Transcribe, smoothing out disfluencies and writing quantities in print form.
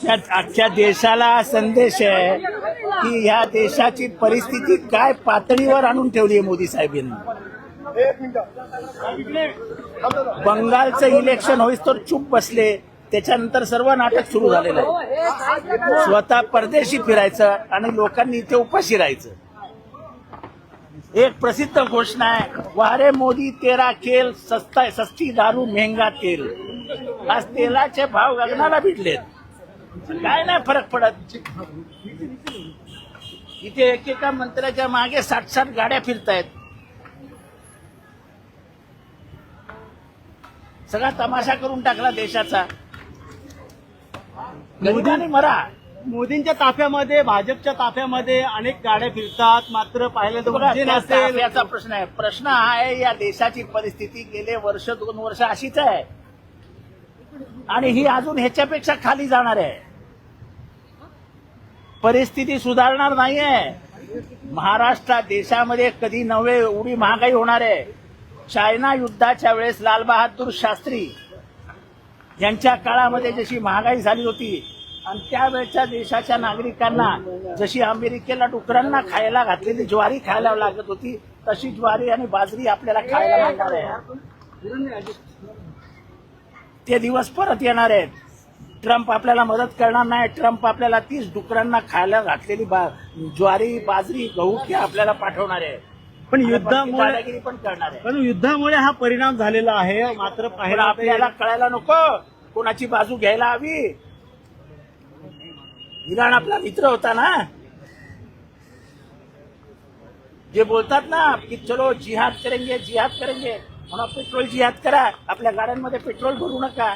अख्ख्या देशाला संदेश आहे की ह्या देशाची परिस्थिती काय पातळीवर आणून ठेवली आहे मोदी साहेबांनी. बंगालचं इलेक्शन होईस तर चूप बसले, त्याच्यानंतर सर्व नाटक सुरू झालेलं आहे. स्वतः परदेशी फिरायचं आणि लोकांनी इथे उपाशी राहायचं. एक प्रसिद्ध घोषणा आहे, वारे मोदी तेरा खेल, सस्ती दारू महंगा तेल. आज तेलाचे भाव गगनाला भिडलेत, काय नाही फरक पडत. इथे एकेका मंत्र्याच्या मागे 60 गाड्या फिरतायत. सगळा तमाशा करून टाकला देशाचा. मोदींनी मरा. मोदींच्या ताफ्यामध्ये, भाजपच्या ताफ्यामध्ये अनेक गाड्या फिरतात, मात्र पाहिलं तर याचा प्रश्न आहे. प्रश्न हा आहे, या देशाची परिस्थिती गेले वर्ष 2 वर्ष अशीच आहे आणि ही अजून ह्याच्यापेक्षा खाली जाणार आहे. परिस्थिती सुधारणार नाहीये. महाराष्ट्र देशामध्ये कधी नव्हे एवढी महागाई होणार आहे. चायना युद्धाच्या वेळेस लाल बहादूर शास्त्री यांच्या काळामध्ये जशी महागाई झाली होती आणि त्यावेळच्या देशाच्या नागरिकांना जशी अमेरिकेला डुकरांना खायला घातलेली ज्वारी खायला लागत होती, तशी ज्वारी आणि बाजरी आपल्याला खायला लागणार आहे. ते दिवस परत येणार आहेत. ट्रम्प आपल्याला मदत करणार नाही. ट्रम्प आपल्याला 30 डुकरांना खायला घातलेली ज्वारी, बाजरी, गहू आपल्याला पाठवणार आहे. पण युद्धामुळे पण करणार आहे. पण युद्धामुळे हा परिणाम झालेला आहे. मात्र पाहिला आपल्याला कळायला नको कोणाची बाजू घ्यायला हवी. इराण आपला मित्र होता ना. जे बोलतात ना की चलो जिहाद करेंगे, जिहाद करेंगे, म्हणून पेट्रोल जिहाद करा. आपल्या गाड्यांमध्ये पेट्रोल भरू नका.